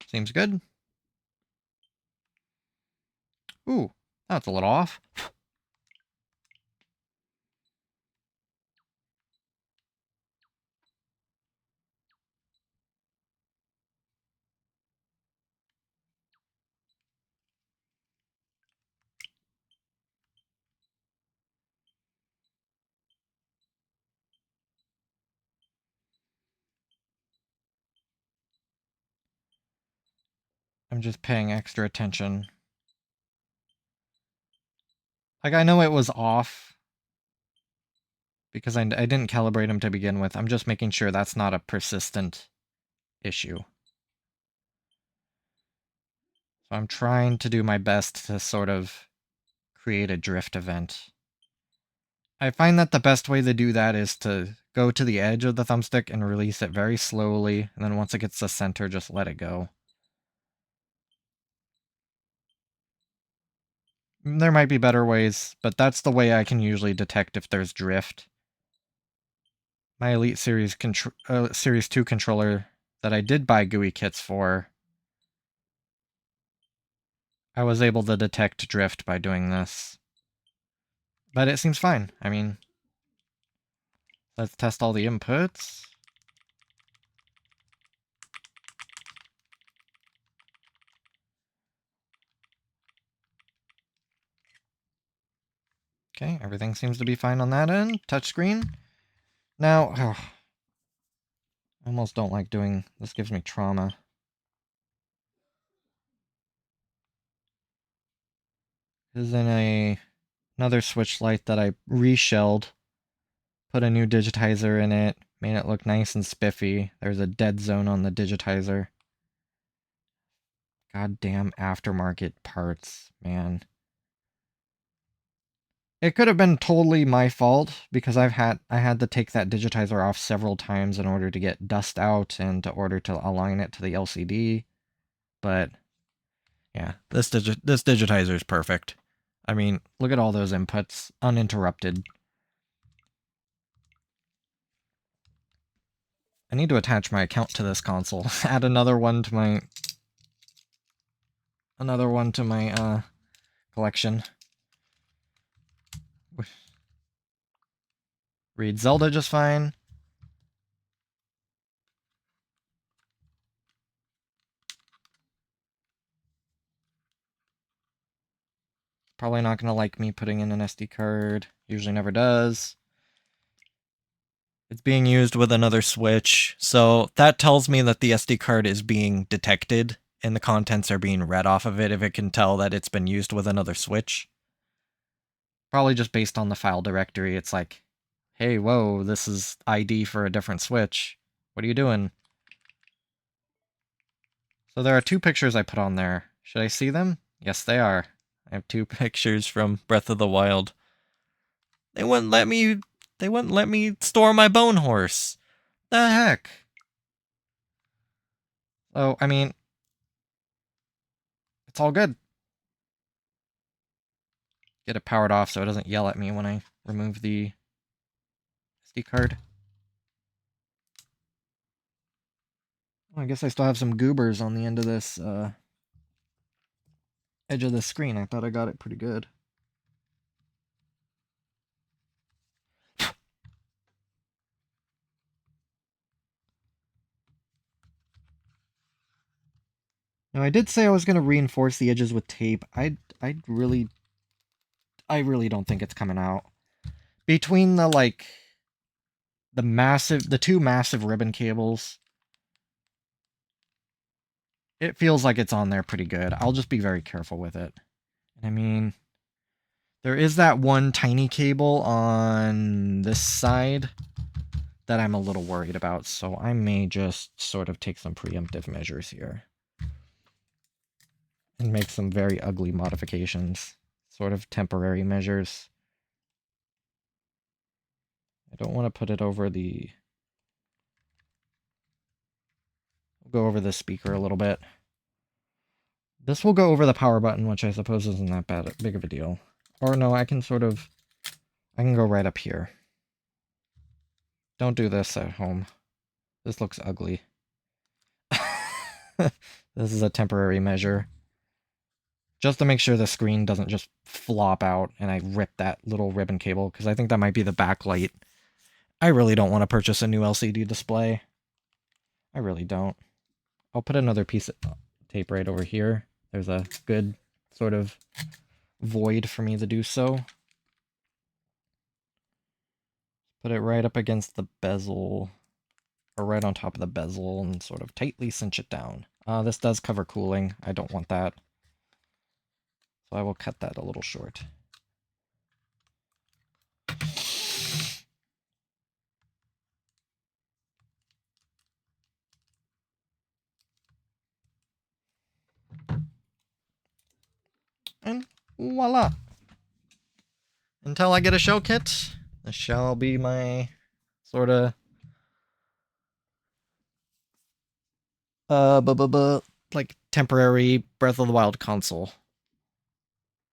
A: Seems good. Ooh, that's a little off. I'm just paying extra attention. Like, I know it was off because I didn't calibrate them to begin with. I'm just making sure that's not a persistent issue. So I'm trying to do my best to sort of create a drift event. I find that the best way to do that is to go to the edge of the thumbstick and release it very slowly, and then once it gets to center, just let it go. There might be better ways, but that's the way I can usually detect if there's drift. My Elite Series Series 2 controller that I did buy GUI kits for, I was able to detect drift by doing this. But it seems fine. I mean, let's test all the inputs. Okay, everything seems to be fine on that end. Touchscreen. Now, I almost don't like doing this. Gives me trauma. This is in another switch light that I reshelled. Put a new digitizer in it. Made it look nice and spiffy. There's a dead zone on the digitizer. Goddamn aftermarket parts, man. It could have been totally my fault because I had to take that digitizer off several times in order to get dust out and in order to align it to the LCD. But yeah, this digitizer is perfect. I mean, look at all those inputs, uninterrupted. I need to attach my account to this console. Add another one to my collection. Read Zelda just fine. Probably not gonna like me putting in an SD card. Usually never does. It's being used with another switch, so that tells me that the SD card is being detected and the contents are being read off of it if it can tell that it's been used with another switch. Probably just based on the file directory, it's like, hey, whoa, this is ID for a different switch. What are you doing? So there are two pictures I put on there. Should I see them? Yes, they are. I have two pictures from Breath of the Wild. They wouldn't let me store my bone horse. The heck? So, I mean, it's all good. Get it powered off so it doesn't yell at me when I remove the SD card. Well, I guess I still have some goobers on the end of this edge of the screen. I thought I got it pretty good. Now, I did say I was going to reinforce the edges with tape. I really don't think it's coming out. Between the, like, the two massive ribbon cables, it feels like it's on there pretty good. I'll just be very careful with it. And I mean, there is that one tiny cable on this side that I'm a little worried about, so I may just sort of take some preemptive measures here. And make some very ugly modifications. Sort of temporary measures. I don't want to put it over the... We'll go over the speaker a little bit. This will go over the power button, which I suppose isn't that big of a deal. Or no, I can sort of... I can go right up here. Don't do this at home. This looks ugly. This is a temporary measure. Just to make sure the screen doesn't just flop out and I rip that little ribbon cable, because I think that might be the backlight. I really don't want to purchase a new LCD display. I really don't. I'll put another piece of tape right over here. There's a good sort of void for me to do so. Put it right up against the bezel, or right on top of the bezel, and sort of tightly cinch it down. This does cover cooling. I don't want that. So I will cut that a little short. And voila! Until I get a shell kit, this shall be my sort of like temporary Breath of the Wild console.